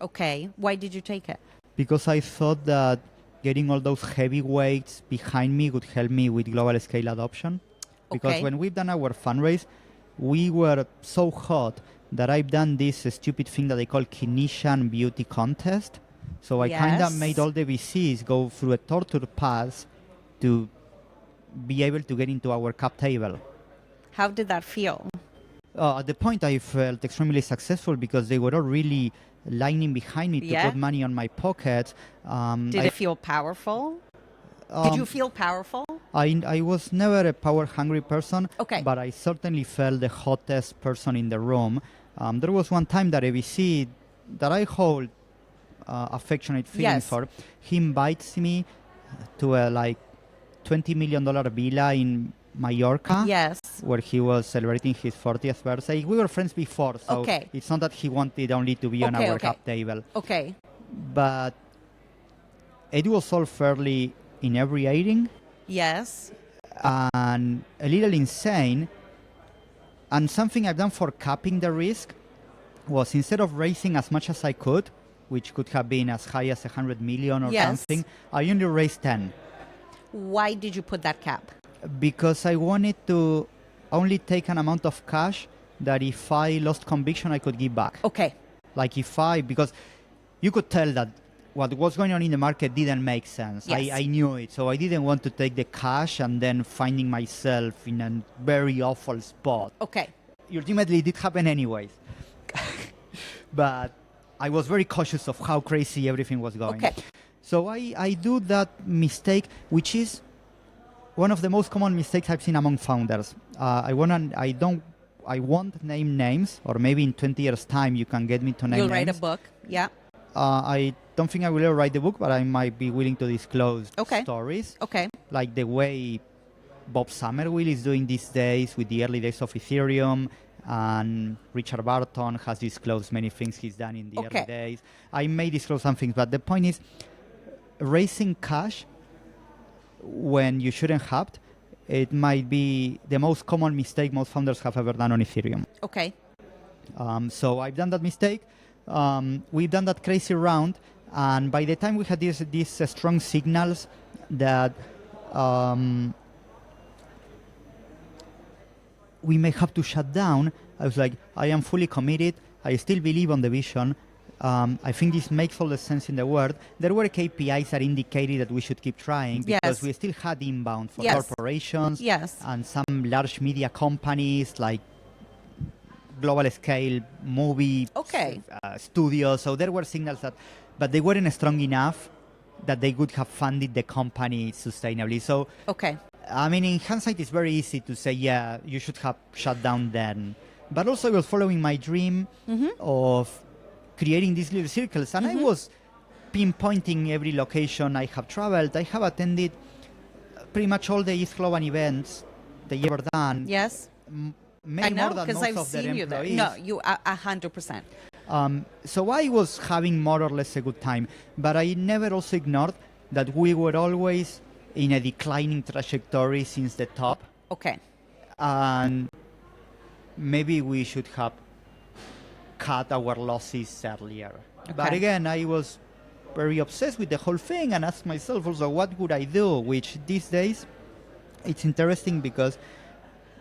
Okay. Why did you take it? Because I thought that getting all those heavyweights behind me would help me with global scale adoption. Because when we've done our fundraise, we were so hot that I've done this stupid thing that they call Kinesian beauty contest. So I kind of made all the VCs go through a torture path to be able to get into our cap table. How did that feel? At the point, I felt extremely successful because they were all really lining behind me to put money on my pocket. Did it feel powerful? Did you feel powerful? I was never a power-hungry person, but I certainly felt the hottest person in the room. There was one time that a VC that I hold affectionate feelings for, he invites me to a $20 million villa in Mallorca, where he was celebrating his 40th birthday. We were friends before, so it's not that he wanted only to be on our cap table. Okay. But it was all fairly inebriating. Yes. And a little insane. And something I've done for capping the risk was instead of raising as much as I could, which could have been as high as 100 million or something, I only raised 10. Why did you put that cap? Because I wanted to only take an amount of cash that if I lost conviction, I could give back. Okay. Because you could tell that what was going on in the market didn't make sense. I knew it. So I didn't want to take the cash and then finding myself in a very awful spot. Okay. Ultimately, it did happen anyways. But I was very cautious of how crazy everything was going. Okay. So I do that mistake, which is one of the most common mistakes I've seen among founders. I won't name names, or maybe in 20 years' time you can get me to name names. You'll write a book, I don't think I will ever write the book, but I might be willing to disclose stories. Okay. Like the way Bob Summerville is doing these days with the early days of Ethereum, and Richard Barton has disclosed many things he's done in the early days. I may disclose some things, but the point is, raising cash when you shouldn't have, it might be the most common mistake most founders have ever done on Ethereum. Okay. So I've done that mistake. We've done that crazy round, And by the time we had these strong signals that we may have to shut down, I was like, I am fully committed. I still believe on the vision. I think this makes all the sense in the world. There were KPIs that indicated that we should keep trying because we still had inbound for corporations and some large media companies like global scale movie studios. So there were signals that, but they weren't strong enough that they would have funded the company sustainably. So, I mean, in hindsight, it's very easy to say, yeah, you should have shut down then. But also I was following my dream of creating these little circles. And I was pinpointing every location I have traveled. I have attended pretty much all the East Global events they ever done. Yes. Many I know, more than most I've of their seen employees. You there. No, you 100%. So I was having more or less a good time. But I never also ignored that we were always in a declining trajectory since the top. Okay. And maybe we should have cut our losses earlier. Okay. But again, I was very obsessed with the whole thing and asked myself also, what would I do? Which these days, it's interesting because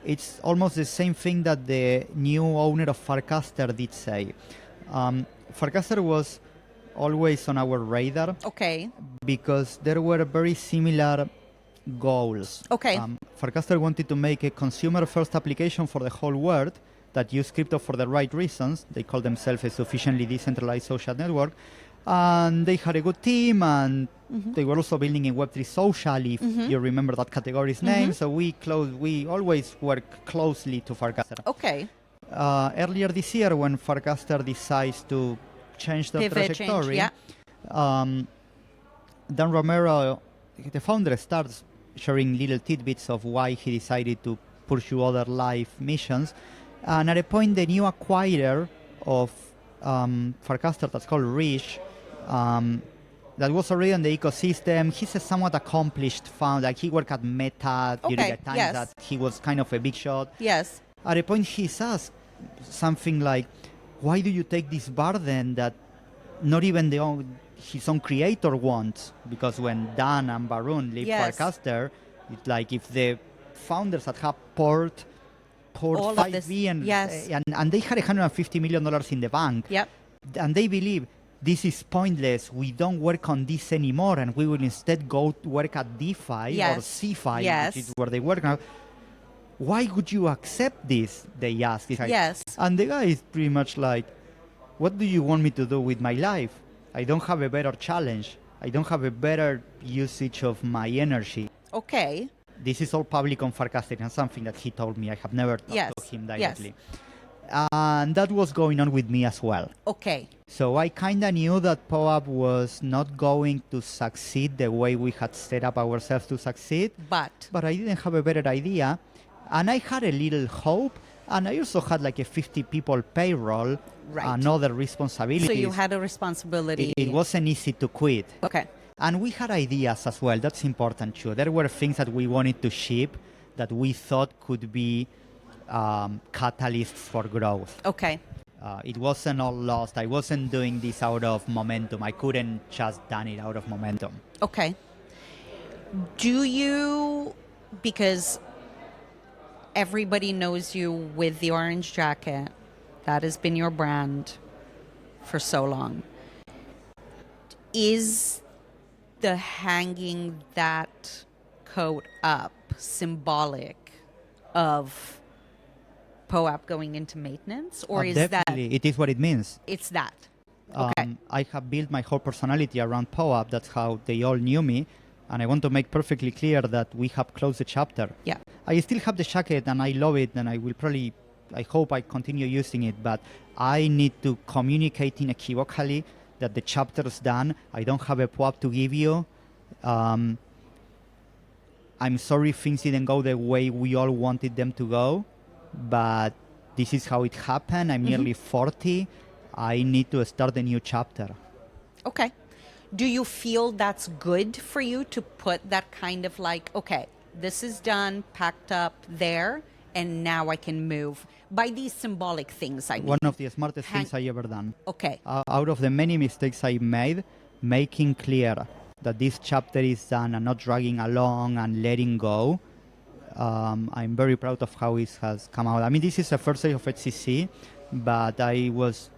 it's almost the same thing that the new owner of Farcaster did say. Farcaster was always on our radar. Okay. Because there were very similar goals. Okay. Farcaster wanted to make a consumer-first application for the whole world that used crypto for the right reasons. They call themselves a sufficiently decentralized social network. And they had a good team, and they were also building in Web3 Social, if you remember that category's name. So we always work closely to Farcaster. Okay. Earlier this year, when Farcaster decides to change their trajectory, Dan Romero, the founder, starts sharing little tidbits of why he decided to pursue other life missions. And at a point, the new acquirer of Farcaster, that's called Rich, that was already in the ecosystem. He's a somewhat accomplished founder. Like he worked at Meta during the time that he was kind of a big shot. Yes. At a point, he's asked something like, why do you take this burden that not even his own creator wants? Because when Dan and Barun leave Farcaster, it's like if the founders that have poured all 5 billion, and they had $150 million in the bank, and they believe this is pointless, we don't work on this anymore, and we will instead go to work at DeFi or CeFi, which is where they work now. Why would you accept this? They ask. And the guy is pretty much like, what do you want me to do with my life? I don't have a better challenge. I don't have a better usage of my energy. Okay. This is all public on Farcaster and something that he told me. I have never talked to him directly. And that was going on with me as well. Okay. So I kind of knew that POAP was not going to succeed the way we had set up ourselves to succeed. But I didn't have a better idea. And I had a little hope. And I also had like a 50 people payroll and other responsibilities. So you had a responsibility. It wasn't easy to quit. Okay. And we had ideas as well. That's important too. There were things that we wanted to ship that we thought could be catalysts for growth. Okay. It wasn't all lost. I wasn't doing this out of momentum. I couldn't just done it out of momentum. Okay. Do you, because everybody knows you with the orange jacket, that has been your brand for so long. Is the hanging that coat up symbolic of POAP going into maintenance, or is definitely. It is what it means. It's that. Okay. I have built my whole personality around POAP. That's how they all knew me. And I want to make perfectly clear that we have closed the chapter. Yeah. I still have the jacket and I love it, and I hope I continue using it, but I need to communicate unequivocally that the chapter's done. I don't have a POAP to give you. I'm sorry things didn't go the way we all wanted them to go, but this is how it happened. I'm nearly 40. I need to start a new chapter. Okay. Do you feel that's good for you to put that kind of like, okay, this is done, packed up there, and now I can move by these symbolic things? I mean, one of the smartest things I ever done. Okay. Out of the many mistakes I made, making clear that this chapter is done and not dragging along and letting go. I'm very proud of how it has come out. I mean, this is the first day of HCC, but I was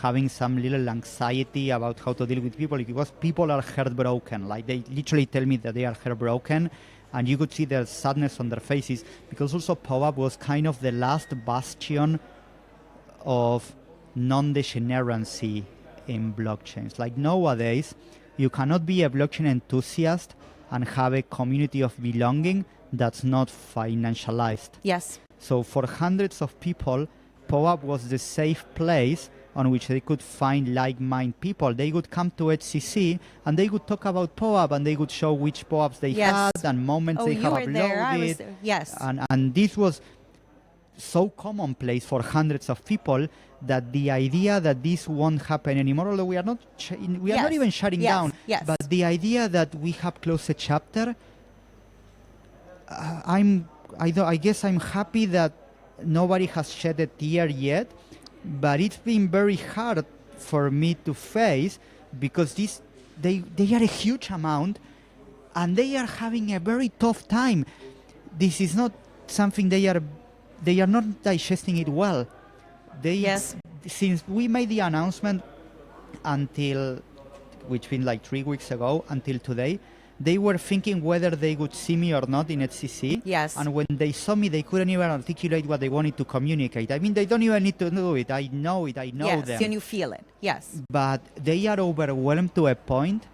having some little anxiety about how to deal with people because people are heartbroken. Like, they literally tell me that they are heartbroken, and you could see their sadness on their faces, because also POAP was kind of the last bastion of non-degeneracy in blockchains. Like, nowadays, you cannot be a blockchain enthusiast and have a community of belonging that's not financialized. Yes. So for hundreds of people, POAP was the safe place on which they could find like-minded people. They would come to HCC and they would talk about POAP, and they would show which POAPs they had and moments they have uploaded. There. I was there. Yes. And this was so commonplace for hundreds of people that the idea that this won't happen anymore, although we are not not even shutting down, but the idea that we have closed a chapter, I guess I'm happy that nobody has shed a tear yet, but it's been very hard for me to face, because they are a huge amount and they are having a very tough time. This is not something they are not digesting it well. Since we made the announcement until, which been like 3 weeks ago, until today, they were thinking whether they would see me or not in HCC. Yes. And when they saw me, they couldn't even articulate what they wanted to communicate. I mean, they don't even need to do it. I know it. I know them. Yes, and you feel it. Yes. But they are overwhelmed to a point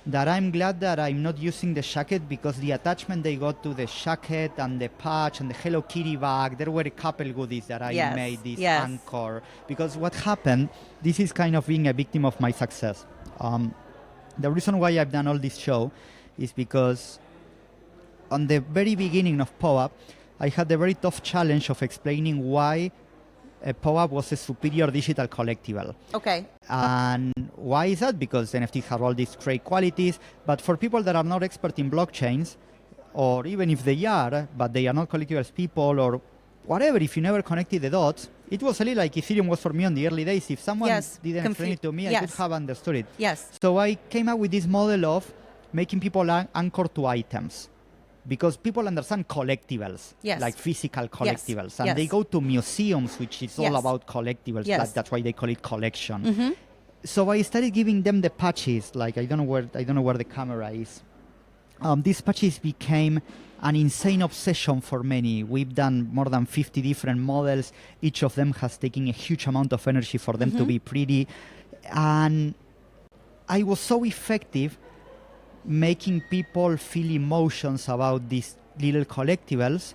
that I'm glad that I'm not using the jacket, because the attachment they got to the jacket and the patch and the Hello Kitty bag, there were a couple goodies that I made this anchor. Because what happened, this is kind of being a victim of my success. The reason why I've done all this show is because on the very beginning of POAP, I had the very tough challenge of explaining why POAP was a superior digital collectible. Okay. And why is that? Because NFTs have all these great qualities, but for people that are not expert in blockchains, or even if they are, but they are not collectibles people or whatever, if you never connected the dots, it was a little like Ethereum was for me on the early days. If someone didn't explain it to me, I could have understood it. Yes. So I came up with this model of making people anchor to items, because people understand collectibles, like physical collectibles, and they go to museums, which is all about collectibles. That's why they call it collection. Mm-hmm. So I started giving them the patches. Like, I don't know where the camera is. These patches became an insane obsession for many. We've done more than 50 different models. Each of them has taken a huge amount of energy for them to be pretty, and I was so effective making people feel emotions about these little collectibles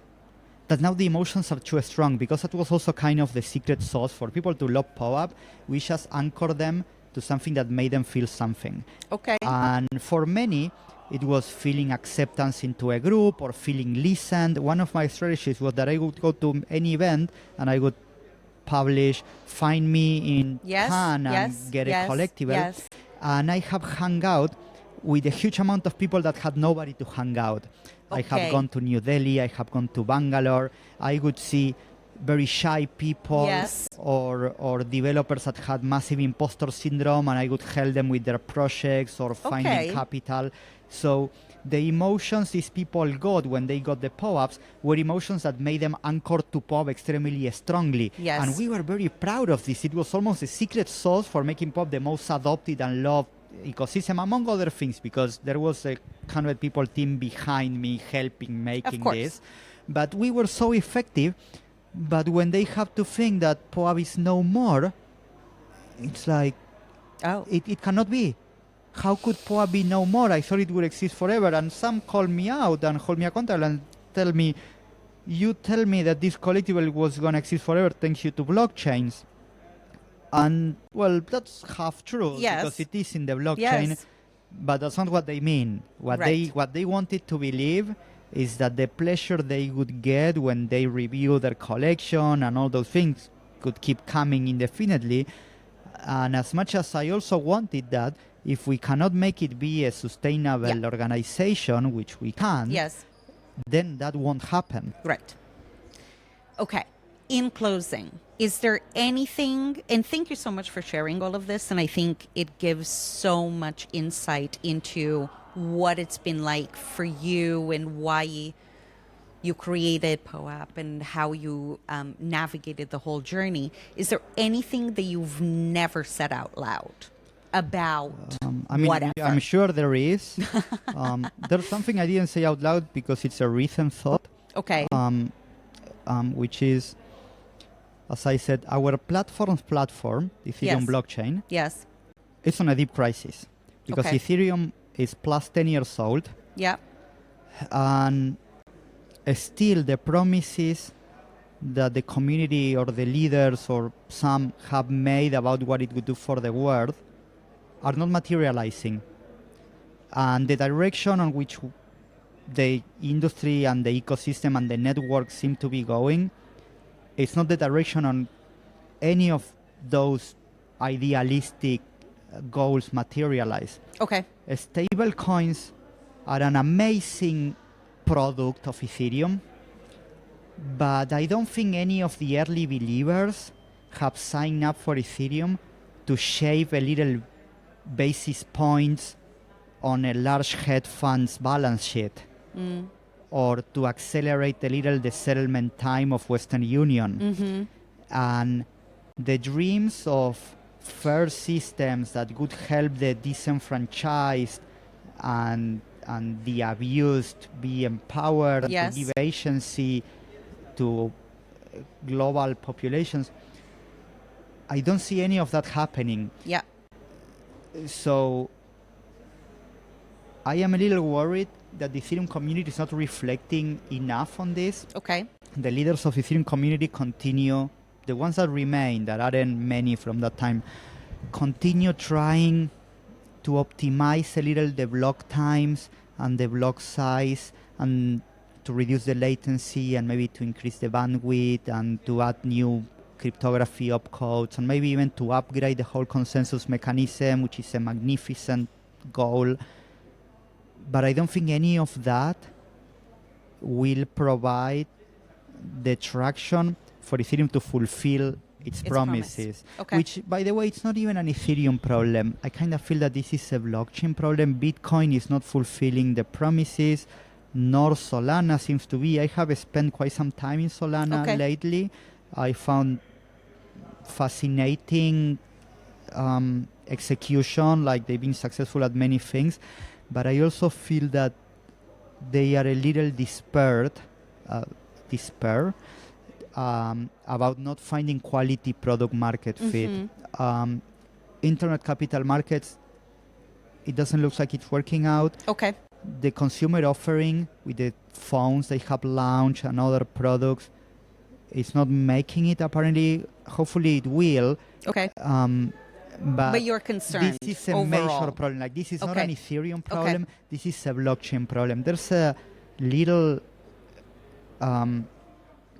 that now the emotions are too strong, because that was also kind of the secret sauce for people to love POAP. We just anchor them to something that made them feel something. Okay. And for many, it was feeling acceptance into a group or feeling listened. One of my strategies was that I would go to any event and I would publish, find me in Cannes and get a collectible. And I have hung out with a huge amount of people that had nobody to hang out. I have gone to New Delhi, I have gone to Bangalore. I would see very shy people or developers that had massive imposter syndrome, and I would help them with their projects or finding capital. So the emotions these people got when they got the POAPs were emotions that made them anchor to POAP extremely strongly. Yes. And we were very proud of this. It was almost a secret sauce for making POAP the most adopted and loved ecosystem, among other things, because there was a 100 people team behind me helping making this. But we were so effective. But when they have to think that POAP is no more, it's like, it cannot be. How could POAP be no more? I thought it would exist forever. And some call me out and hold me accountable and tell me, you tell me that this collectible was going to exist forever thanks you to blockchains. And, well, that's half true, because it is in the blockchain, but that's not what they mean. What they wanted to believe is that the pleasure they would get when they review their collection and all those things could keep coming indefinitely. And as much as I also wanted that, if we cannot make it be a sustainable organization, which we can, then that won't happen. Right. Okay. In closing, is there anything, and thank you so much for sharing all of this, and I think it gives so much insight into what it's been like for you and why you created POAP and how you navigated the whole journey. Is there anything that you've never said out loud about whatever? I'm sure there is. There's something I didn't say out loud because it's a recent thought. Okay. Which is, as I said, our platform, the Ethereum blockchain, yes, it's on a deep crisis because Ethereum is plus 10 years old. Yeah. And still the promises that the community or the leaders or some have made about what it would do for the world are not materializing. And the direction on which the industry and the ecosystem and the network seem to be going, it's not the direction on any of those idealistic goals materialize. Okay. Stable coins are an amazing product of Ethereum, but I don't think any of the early believers have signed up for Ethereum to shave a little basis points on a large hedge fund's balance sheet. Or to accelerate a little the settlement time of Western Union. And the dreams of fair systems that would help the disenfranchised and the abused be empowered, to give agency to global populations, I don't see any of that happening. Yeah. So I am a little worried that the Ethereum community is not reflecting enough on this. Okay. The leaders of the Ethereum community continue, the ones that remain, that aren't many from that time, continue trying to optimize a little the block times and the block size and to reduce the latency and maybe to increase the bandwidth and to add new cryptography opcodes and maybe even to upgrade the whole consensus mechanism, which is a magnificent goal. But I don't think any of that will provide the traction for Ethereum to fulfill its promises. Okay. Which, by the way, it's not even an Ethereum problem. I kind of feel that this is a blockchain problem. Bitcoin is not fulfilling the promises, nor Solana seems to be. I have spent quite some time in Solana lately. I found fascinating execution, like they've been successful at many things. But I also feel that they are a little despair about not finding quality product market fit. Internet capital markets, it doesn't look like it's working out. Okay. The consumer offering with the phones they have launched and other products, it's not making it apparently. Hopefully it will. Okay. But you're concerned. This is a overall. major problem. Like, this is not an Ethereum problem. This is a blockchain problem. There's a little,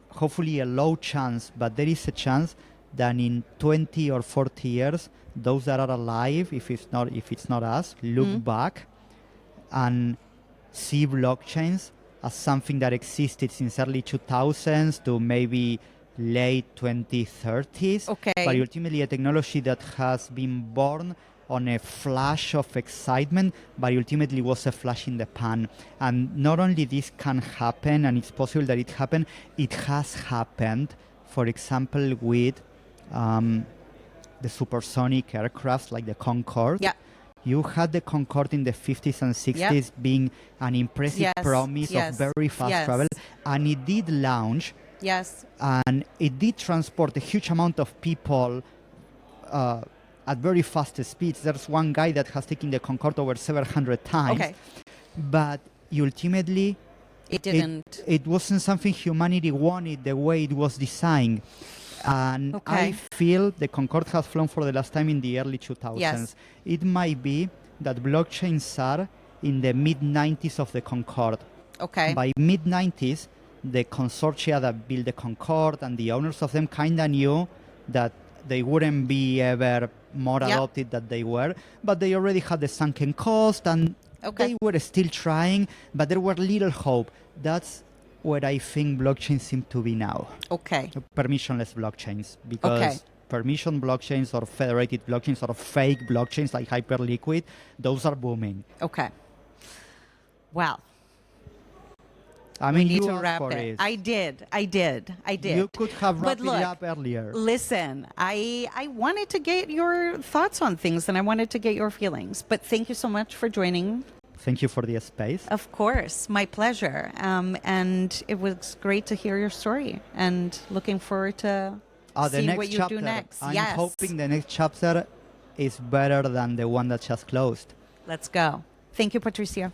hopefully a low chance, but there is a chance that in 20 or 40 years, those that are alive, if it's not us, look back and see blockchains as something that existed since early 2000s to maybe late 2030s, but ultimately a technology that has been born on a flash of excitement, but ultimately was a flash in the pan. And not only this can happen, and it's possible that it happened, it has happened, for example, with the supersonic aircraft like the Concorde. Yeah. You had the Concorde in the 50s and 60s being an impressive promise of very fast travel, and it did launch. Yes. And it did transport a huge amount of people at very fast speeds. There's one guy that has taken the Concorde over several hundred times. Okay. But ultimately, it didn't. It wasn't something humanity wanted the way it was designed. And I feel the Concorde has flown for the last time in the early 2000s. Yes. It might be that blockchains are in the mid-90s of the Concorde. Okay. By mid-90s, the consortia that built the Concorde and the owners of them kind of knew that they wouldn't be ever more adopted than they were, but they already had the sunken cost and they were still trying, but there were little hope. That's where I think blockchains seem to be now. Okay. Permissionless blockchains, because permission blockchains or federated blockchains or fake blockchains like Hyperliquid, those are booming. Okay. Well, I mean, we need you to asked wrap for it. it. I did. You could have wrapped it up earlier. Listen, I wanted to get your thoughts on things and I wanted to get your feelings. But thank you so much for joining. Thank you for the space. Of course, my pleasure. And it was great to hear your story and looking forward to seeing what you do next. I'm hoping the next chapter is better than the one that just closed. Let's go. Thank you, Patricio.